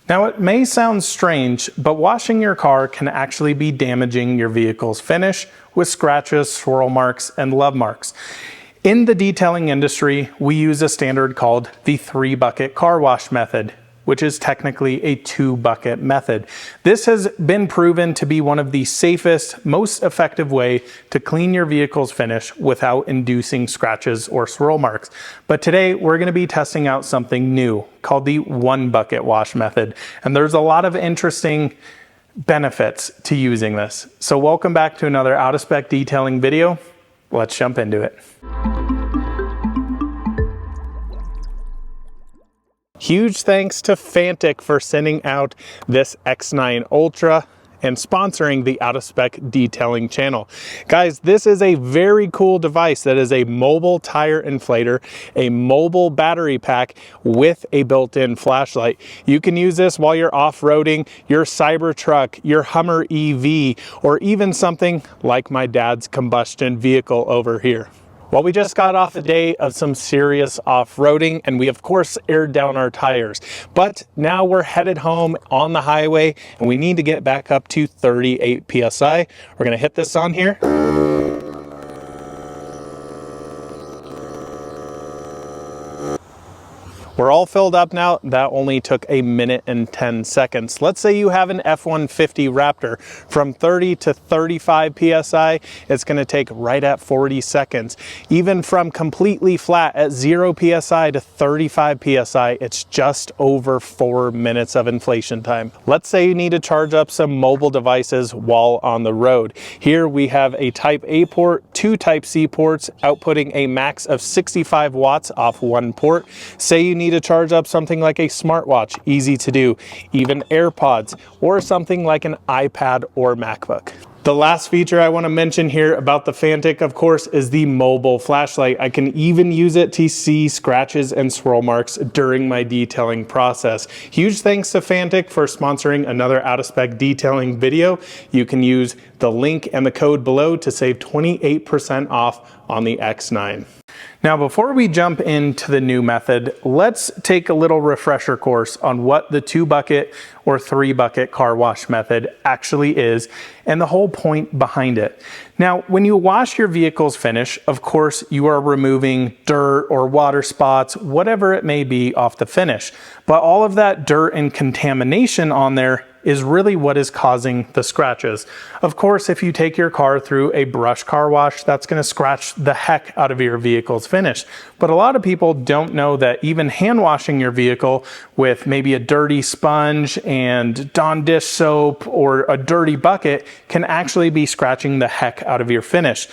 Now it may sound strange, but washing your car can actually be damaging your vehicle's finish with scratches, swirl marks, and love marks. In the detailing industry, we use a standard called the 3-bucket car wash method, which is technically a 2-bucket method. This has been proven to be one of the safest, most effective way to clean your vehicle's finish without inducing scratches or swirl marks. But today we're gonna be testing out something new called the 1-bucket wash method. And there's a lot of interesting benefits to using this. So welcome back to another out of spec detailing video. Let's jump into it. Huge thanks to Fantic for sending out this X9 Ultra and sponsoring the Out of Spec Detailing channel. Guys, this is a very cool device that is a mobile tire inflator, a mobile battery pack with a built-in flashlight. You can use this while you're off-roading your Cybertruck, your Hummer EV, or even something like my dad's combustion vehicle over here. Well, we just got off a day of some serious off-roading, and we of course aired down our tires. But now we're headed home on the highway, and we need to get back up to 38 PSI. We're gonna hit this on here. We're all filled up now. That only took 1 minute and 10 seconds. Let's say you have an F-150 Raptor. From 30 to 35 PSI, it's gonna take right at 40 seconds. Even from completely flat at 0 PSI to 35 PSI, it's just over 4 minutes of inflation time. Let's say you need to charge up some mobile devices while on the road. Here we have a Type A port, 2 Type C ports, outputting a max of 65 watts off 1 port. Say you need to charge up something like a smartwatch, easy to do, even AirPods, or something like an iPad or MacBook. The last feature I want to mention here about the Fantic, of course, is the mobile flashlight. I can even use it to see scratches and swirl marks during my detailing process. Huge thanks to Fantic for sponsoring another out of spec detailing video. You can use the link and the code below to save 28% off on the X9. Now, before we jump into the new method, let's take a little refresher course on what the 2-bucket or 3-bucket car wash method actually is and the whole point behind it. Now, when you wash your vehicle's finish, of course, you are removing dirt or water spots, whatever it may be, off the finish. But all of that dirt and contamination on there is really what is causing the scratches. Of course, if you take your car through a brush car wash, that's gonna scratch the heck out of your vehicle's finish. But a lot of people don't know that even hand washing your vehicle with maybe a dirty sponge and Dawn dish soap or a dirty bucket can actually be scratching the heck out of your finish.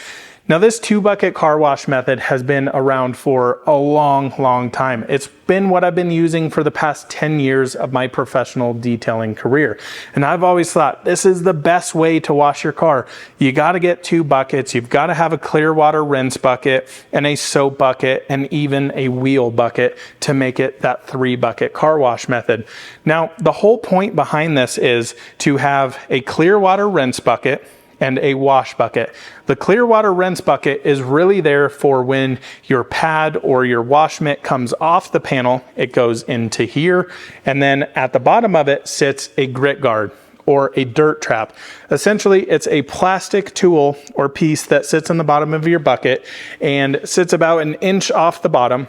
Now, this 2-bucket car wash method has been around for a long time. It's been what I've been using for the past 10 years of my professional detailing career. And I've always thought this is the best way to wash your car. You gotta get 2 buckets. You've gotta have a clear water rinse bucket and a soap bucket and even a wheel bucket to make it that 3-bucket car wash method. Now, the whole point behind this is to have a clear water rinse bucket and a wash bucket. The clear water rinse bucket is really there for when your pad or your wash mitt comes off the panel, it goes into here, and then at the bottom of it sits a grit guard or a dirt trap. Essentially, it's a plastic tool or piece that sits in the bottom of your bucket and sits about 1 inch off the bottom.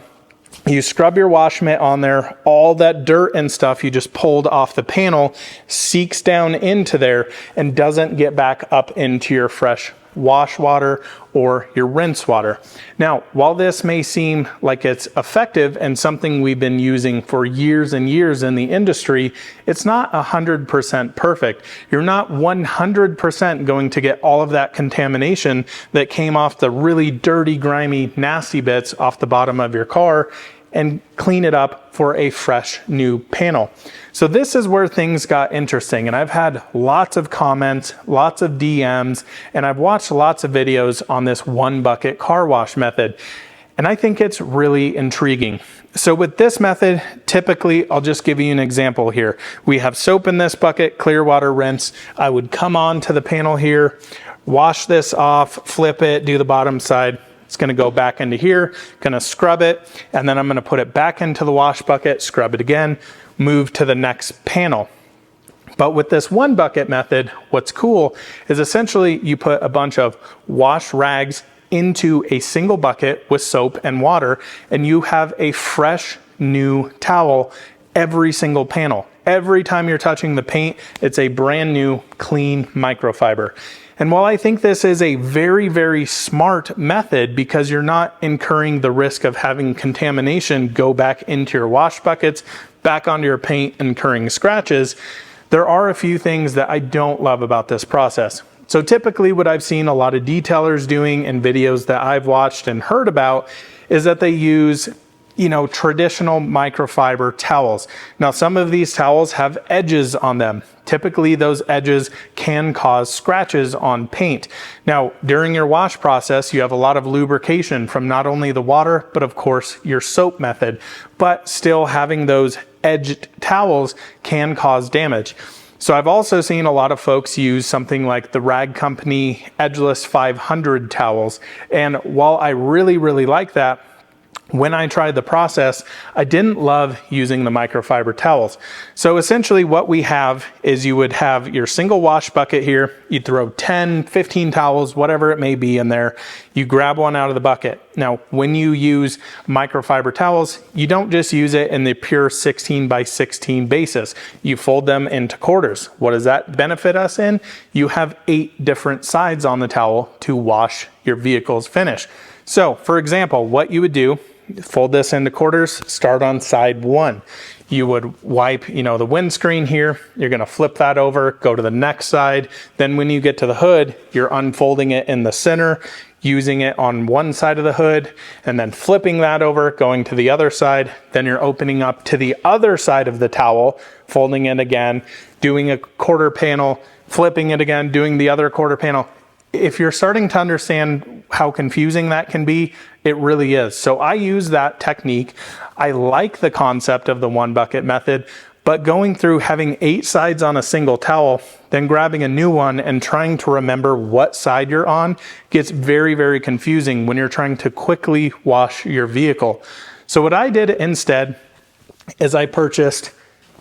You scrub your wash mitt on there, all that dirt and stuff you just pulled off the panel seeks down into there and doesn't get back up into your fresh wash water or your rinse water. Now, while this may seem like it's effective and something we've been using for years and years in the industry, it's not 100% perfect. You're not 100% going to get all of that contamination that came off the really dirty, grimy, nasty bits off the bottom of your car and clean it up for a fresh new panel. So this is where things got interesting, and I've had lots of comments, lots of DMs, and I've watched lots of videos on this 1-bucket car wash method. And I think it's really intriguing. So with this method, typically, I'll just give you an example here. We have soap in this bucket, clear water rinse. I would come on to the panel here, wash this off, flip it, do the bottom side. It's gonna go back into here, gonna scrub it, and then I'm gonna put it back into the wash bucket, scrub it again, move to the next panel. But with this one bucket method, what's cool is essentially you put a bunch of wash rags into a single bucket with soap and water, and you have a fresh new towel every single panel. Every time you're touching the paint, it's a brand new clean microfiber. And while I think this is a very, very smart method because you're not incurring the risk of having contamination go back into your wash buckets, back onto your paint, incurring scratches, there are a few things that I don't love about this process. So typically what I've seen a lot of detailers doing in videos that I've watched and heard about is that they use traditional microfiber towels. Now, some of these towels have edges on them. Typically, those edges can cause scratches on paint. Now, during your wash process, you have a lot of lubrication from not only the water, but of course your soap method, but still having those edged towels can cause damage. So I've also seen a lot of folks use something like the Rag Company Edgeless 500 towels. And while I really, really like that, when I tried the process, I didn't love using the microfiber towels. So essentially what we have is you would have your single wash bucket here. You'd throw 10, 15 towels, whatever it may be in there. You grab one out of the bucket. Now, when you use microfiber towels, you don't just use it in the pure 16 by 16 basis. You fold them into quarters. What does that benefit us in? You have 8 different sides on the towel to wash your vehicle's finish. So, for example, what you would do, fold this into quarters, start on side 1. You would wipe, the windscreen here. You're going to flip that over, go to the next side. Then when you get to the hood, you're unfolding it in the center, using it on one side of the hood, and then flipping that over, going to the other side. Then you're opening up to the other side of the towel, folding it again, doing a quarter panel, flipping it again, doing the other quarter panel. If you're starting to understand how confusing that can be, it really is. So I use that technique. I like the concept of the one bucket method, but going through having 8 sides on a single towel, then grabbing a new one and trying to remember what side you're on gets very, very confusing when you're trying to quickly wash your vehicle. So what I did instead is I purchased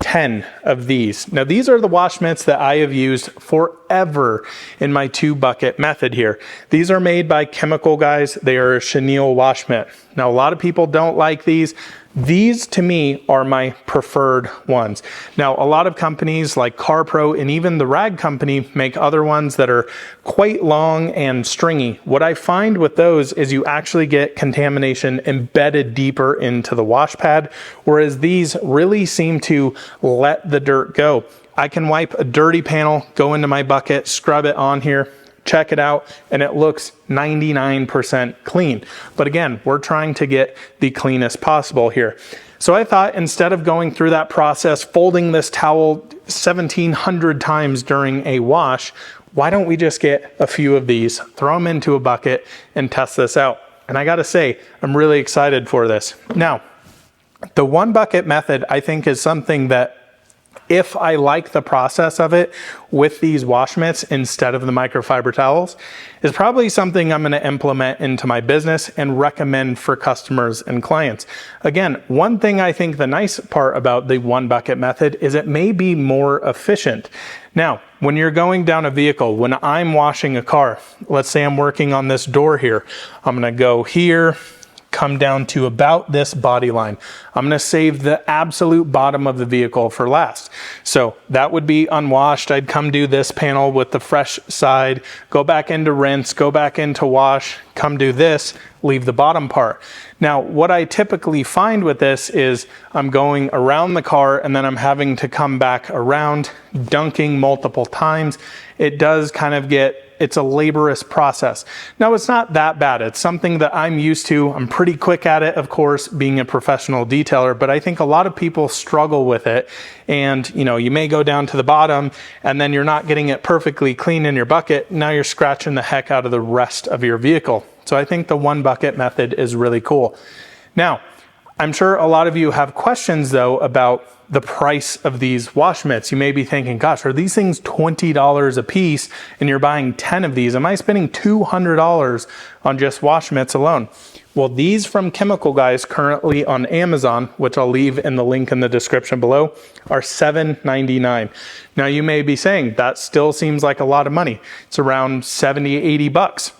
10 of these. Now these are the wash mitts that I have used forever in my 2 bucket method here. These are made by Chemical Guys. They are a chenille wash mitt. Now a lot of people don't like these. These to me are my preferred ones. Now a lot of companies like CarPro and even the Rag Company make other ones that are quite long and stringy. What I find with those is you actually get contamination embedded deeper into the wash pad, whereas these really seem to let the dirt go. I can wipe a dirty panel, go into my bucket, scrub it on here, check it out, and it looks 99% clean. But again, we're trying to get the cleanest possible here. So I thought instead of going through that process, folding this towel 1,700 times during a wash, why don't we just get a few of these, throw them into a bucket, and test this out? And I gotta say, I'm really excited for this. Now, the one bucket method, I think, is something that if I like the process of it with these wash mitts instead of the microfiber towels, is probably something I'm going to implement into my business and recommend for customers and clients. Again, one thing I think the nice part about the one bucket method is it may be more efficient. Now, when you're going down a vehicle, when I'm washing a car, let's say I'm working on this door here, I'm going to go here, come down to about this body line. I'm going to save the absolute bottom of the vehicle for last. So that would be unwashed. I'd come do this panel with the fresh side, go back into rinse, go back into wash, come do this, leave the bottom part. Now, what I typically find with this is I'm going around the car and then I'm having to come back around, dunking multiple times. It does kind of it's a laborious process. Now, it's not that bad. It's something that I'm used to. I'm pretty quick at it, of course, being a professional detailer, but I think a lot of people struggle with it. And, you may go down to the bottom and then you're not getting it perfectly clean in your bucket. Now you're scratching the heck out of the rest of your vehicle. So I think the one bucket method is really cool. Now, I'm sure a lot of you have questions though about the price of these wash mitts. You may be thinking, gosh, are these things $20 a piece and you're buying 10 of these? Am I spending $200 on just wash mitts alone? Well, these from Chemical Guys currently on Amazon, which I'll leave in the link in the description below, are $7.99. Now you may be saying that still seems like a lot of money. It's around 70, 80 bucks.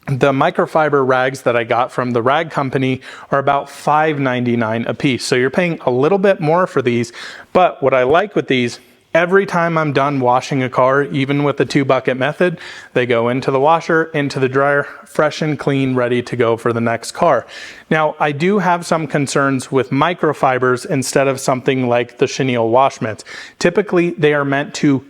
The microfiber rags that I got from the rag company are about $5.99 a piece. So you're paying a little bit more for these. But what I like with these, every time I'm done washing a car, even with the 2-bucket method, they go into the washer, into the dryer, fresh and clean, ready to go for the next car. Now, I do have some concerns with microfibers instead of something like the chenille wash mitts. Typically, they are meant to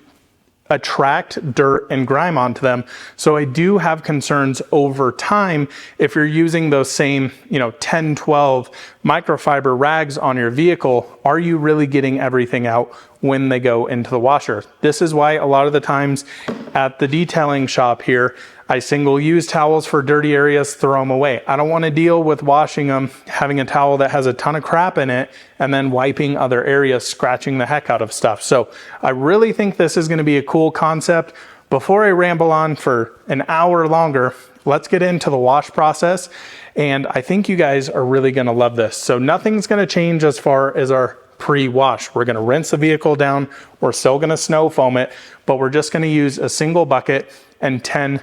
attract dirt and grime onto them. So I do have concerns over time if you're using those same, 10, 12 microfiber rags on your vehicle, are you really getting everything out when they go into the washer? This is why a lot of the times at the detailing shop here, I single use towels for dirty areas, throw them away. I don't want to deal with washing them, having a towel that has a ton of crap in it, and then wiping other areas, scratching the heck out of stuff. So I really think this is going to be a cool concept. Before I ramble on for an hour longer, let's get into the wash process. And I think you guys are really going to love this. So nothing's going to change as far as our pre-wash. We're going to rinse the vehicle down. We're still going to snow foam it, but we're just going to use a single bucket and 10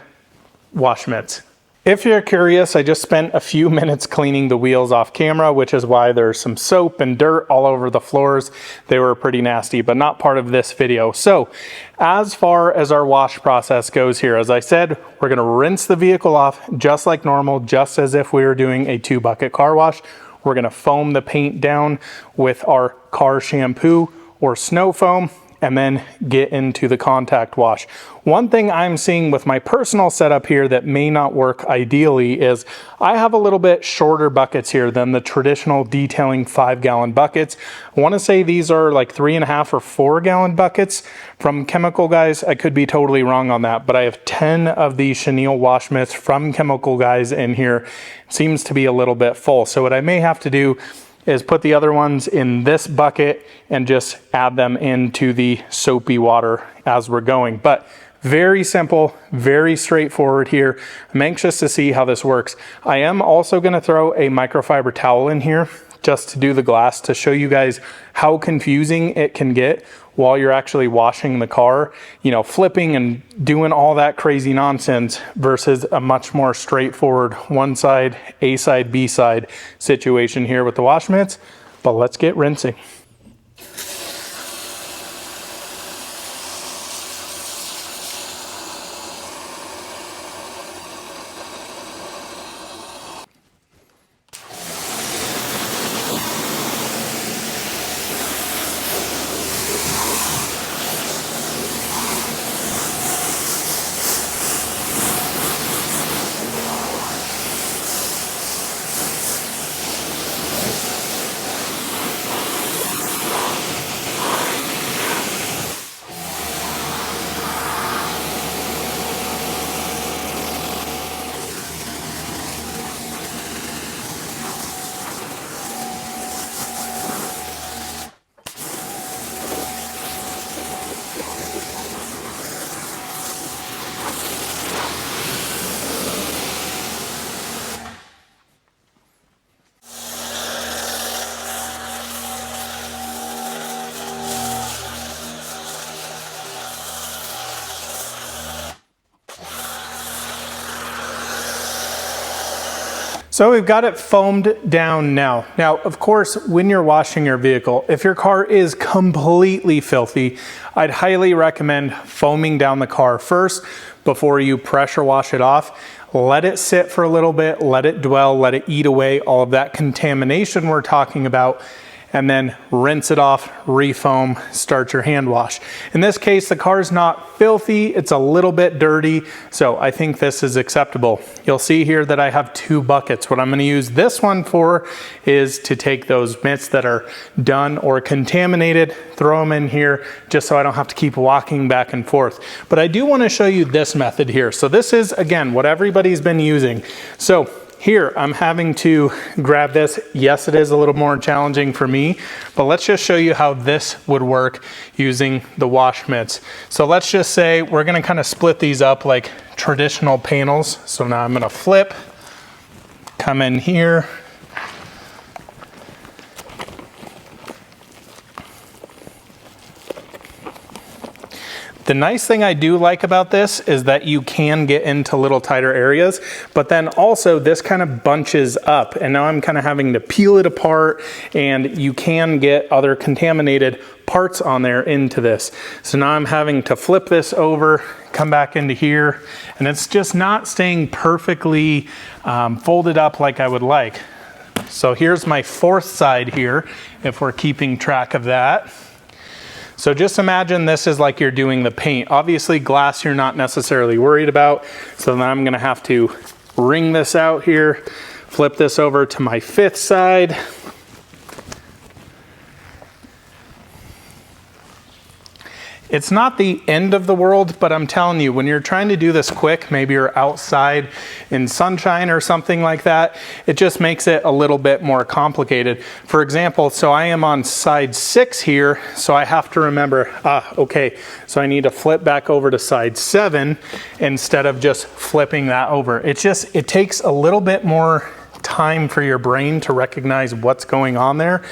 wash mitts. If you're curious, I just spent a few minutes cleaning the wheels off camera, which is why there's some soap and dirt all over the floors. They were pretty nasty, but not part of this video. So as far as our wash process goes here, as I said, we're going to rinse the vehicle off just like normal, just as if we were doing a 2-bucket car wash. We're going to foam the paint down with our car shampoo or snow foam, and then get into the contact wash. One thing I'm seeing with my personal setup here that may not work ideally is I have a little bit shorter buckets here than the traditional detailing 5-gallon buckets. I wanna say these are like 3.5 or 4-gallon buckets from Chemical Guys. I could be totally wrong on that, but I have 10 of these chenille wash mitts from Chemical Guys in here. Seems to be a little bit full. So what I may have to do is put the other ones in this bucket and just add them into the soapy water as we're going. But very simple, very straightforward here. I'm anxious to see how this works. I am also going to throw a microfiber towel in here just to do the glass to show you guys how confusing it can get while you're actually washing the car, flipping and doing all that crazy nonsense versus a much more straightforward one side, A side, B side situation here with the wash mitts. But let's get rinsing. So we've got it foamed down now. Now, of course, when you're washing your vehicle, if your car is completely filthy, I'd highly recommend foaming down the car first before you pressure wash it off. Let it sit for a little bit, let it dwell, let it eat away all of that contamination we're talking about, and then rinse it off, refoam, start your hand wash. In this case, the car's not filthy, it's a little bit dirty, so I think this is acceptable. You'll see here that I have 2 buckets. What I'm gonna use this one for is to take those mitts that are done or contaminated, throw them in here, just so I don't have to keep walking back and forth. But I do wanna show you this method here. So this is, again, what everybody's been using. So here I'm having to grab this. Yes, it is a little more challenging for me, but let's just show you how this would work using the wash mitts. So let's just say we're gonna kind of split these up like traditional panels. So now I'm gonna flip, come in here, the nice thing I do like about this is that you can get into little tighter areas, but then also this kind of bunches up, and now I'm kind of having to peel it apart, and you can get other contaminated parts on there into this. So now I'm having to flip this over, come back into here, and it's just not staying perfectly folded up like I would like. So here's my fourth side here, if we're keeping track of that. So just imagine this is like you're doing the paint. Obviously glass you're not necessarily worried about. So then I'm gonna have to wring this out here, flip this over to my fifth side. It's not the end of the world, but I'm telling you, when you're trying to do this quick, maybe you're outside in sunshine or something like that, it just makes it a little bit more complicated. For example, so I am on side 6 here, so I have to remember, okay, so I need to flip back over to side 7 instead of just flipping that over. It takes a little bit more time for your brain to recognize what's going on there.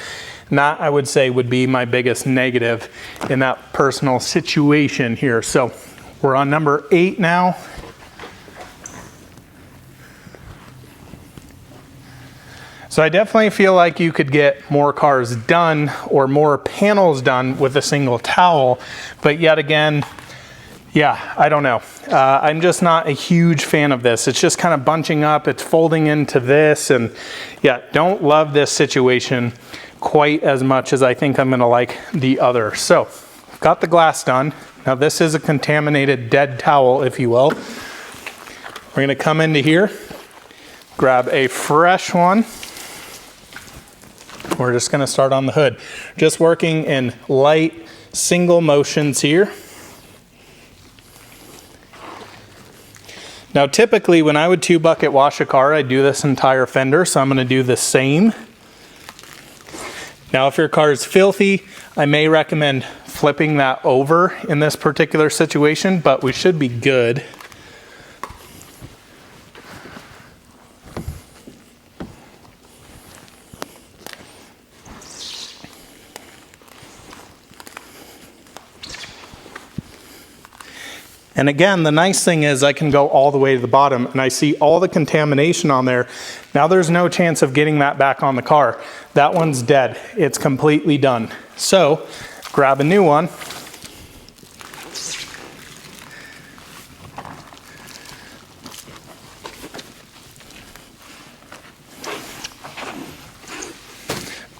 And that, I would say, would be my biggest negative in that personal situation here. So we're on number 8 now. So I definitely feel like you could get more cars done or more panels done with a single towel, but yet again, yeah, I don't know. I'm just not a huge fan of this. It's just kind of bunching up, it's folding into this, and yeah, don't love this situation quite as much as I think I'm gonna like the other. So, got the glass done. Now this is a contaminated dead towel, if you will. We're gonna come into here, grab a fresh one. We're just gonna start on the hood. Just working in light single motions here. Now typically when I would 2-bucket wash a car, I'd do this entire fender, so I'm gonna do the same. Now if your car is filthy, I may recommend flipping that over in this particular situation, but we should be good. And again, the nice thing is I can go all the way to the bottom and I see all the contamination on there. Now there's no chance of getting that back on the car. That one's dead. It's completely done. So grab a new one.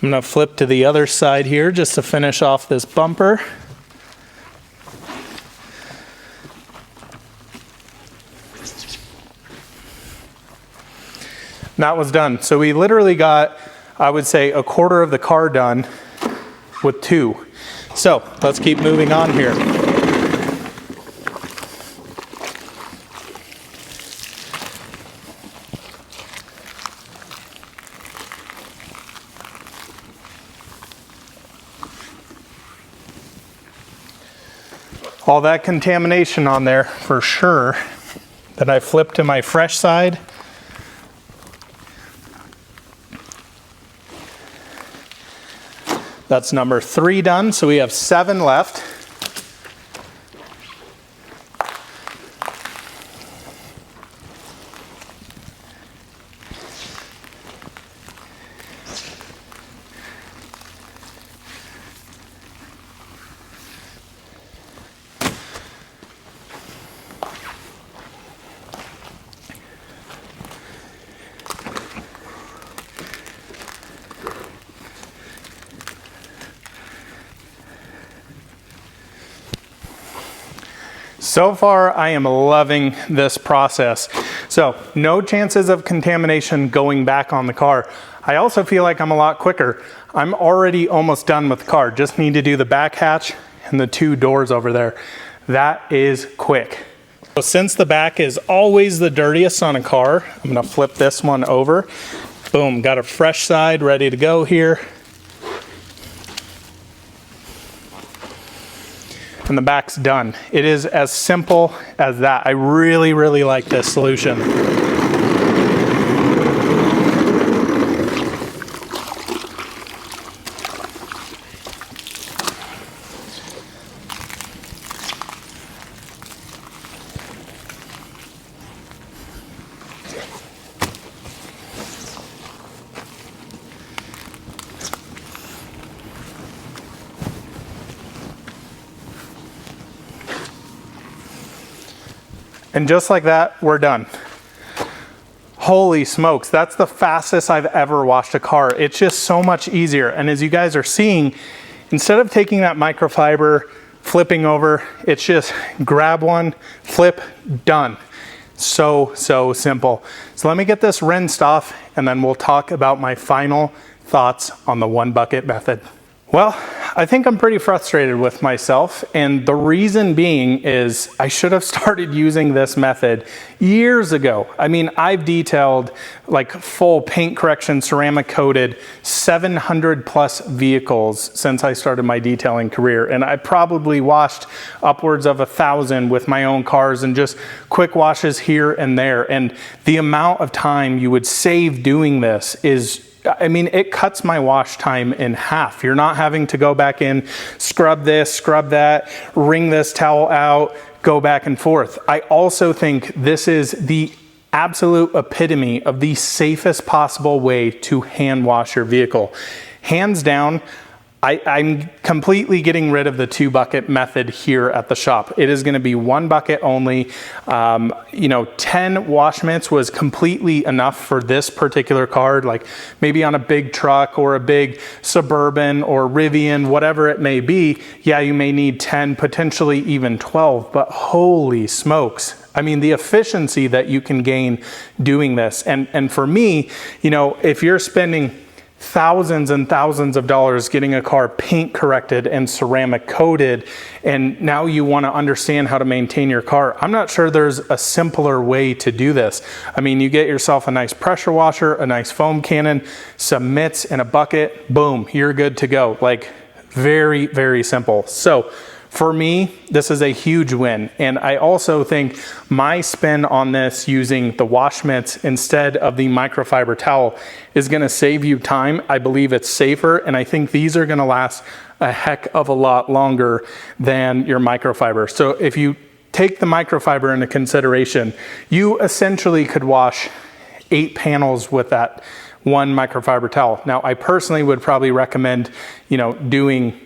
I'm gonna flip to the other side here just to finish off this bumper. That was done. So we literally got, I would say, a quarter of the car done with 2. So let's keep moving on here. All that contamination on there for sure. Then I flip to my fresh side. That's number 3 done, so we have 7 left. So far, I am loving this process. So, no chances of contamination going back on the car. I also feel like I'm a lot quicker. I'm already almost done with the car. Just need to do the back hatch and the 2 doors over there. That is quick. So since the back is always the dirtiest on a car, I'm gonna flip this one over. Boom, got a fresh side ready to go here. And the back's done. It is as simple as that. I really, really like this solution. And just like that, we're done. Holy smokes, that's the fastest I've ever washed a car. It's just so much easier. And as you guys are seeing, instead of taking that microfiber, flipping over, it's just grab one, flip, done. So simple. So let me get this rinsed off and then we'll talk about my final thoughts on the one bucket method. Well, I think I'm pretty frustrated with myself, and the reason being is I should have started using this method years ago. I mean, I've detailed like full paint correction, ceramic coated 700 plus vehicles since I started my detailing career, and I probably washed upwards of 1,000 with my own cars and just quick washes here and there. And the amount of time you would save doing this is, I mean, it cuts my wash time in half. You're not having to go back in, scrub this, scrub that, wring this towel out, go back and forth. I also think this is the absolute epitome of the safest possible way to hand wash your vehicle. Hands down, I'm completely getting rid of the 2 bucket method here at the shop. It is going to be 1 bucket only. 10 wash mitts was completely enough for this particular car, like maybe on a big truck or a big Suburban or Rivian, whatever it may be. Yeah, you may need 10, potentially even 12, but holy smokes. I mean, the efficiency that you can gain doing this. And for me, if you're spending thousands and thousands of dollars getting a car paint corrected and ceramic coated, and now you want to understand how to maintain your car, I'm not sure there's a simpler way to do this. I mean, you get yourself a nice pressure washer, a nice foam cannon, some mitts and a bucket, boom, you're good to go. Like, very, very simple. So for me, this is a huge win. And I also think my spin on this using the wash mitts instead of the microfiber towel is gonna save you time. I believe it's safer, and I think these are gonna last a heck of a lot longer than your microfiber. So if you take the microfiber into consideration, you essentially could wash 8 panels with that 1 microfiber towel. Now, I personally would probably recommend, doing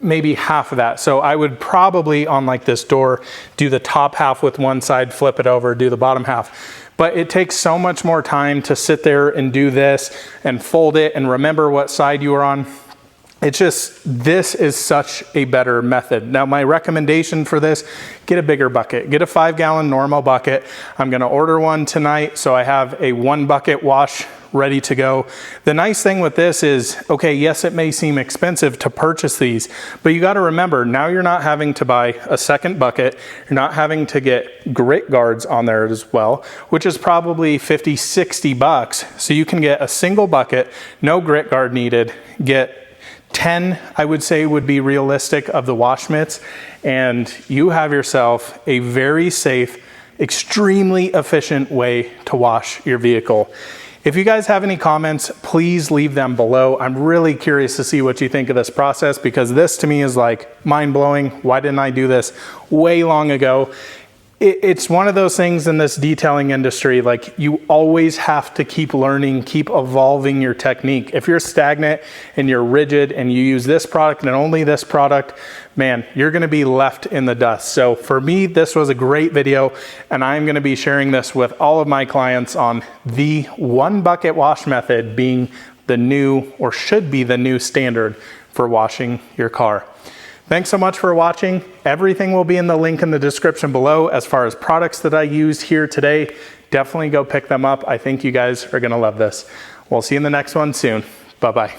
maybe half of that. So I would probably, on like this door, do the top half with one side, flip it over, do the bottom half. But it takes so much more time to sit there and do this and fold it and remember what side you are on. It's just, this is such a better method. Now, my recommendation for this, get a bigger bucket. Get a 5-gallon normal bucket. I'm gonna order one tonight, so I have a 1 bucket wash ready to go. The nice thing with this is, okay, yes, it may seem expensive to purchase these, but you gotta remember, now you're not having to buy a second bucket. You're not having to get grit guards on there as well, which is probably 50, 60 bucks. So you can get a single bucket, no grit guard needed, get 10, I would say, would be realistic of the wash mitts, and you have yourself a very safe, extremely efficient way to wash your vehicle. If you guys have any comments, please leave them below. I'm really curious to see what you think of this process, because this to me is like mind-blowing. Why didn't I do this way long ago? It's one of those things in this detailing industry, like you always have to keep learning, keep evolving your technique. If you're stagnant and you're rigid and you use this product and only this product, man, you're gonna be left in the dust. So for me, this was a great video, and I'm gonna be sharing this with all of my clients on the 1 bucket wash method being the new, or should be the new standard for washing your car. Thanks so much for watching. Everything will be in the link in the description below as far as products that I used here today. Definitely go pick them up. I think you guys are gonna love this. We'll see you in the next one soon. Bye-bye.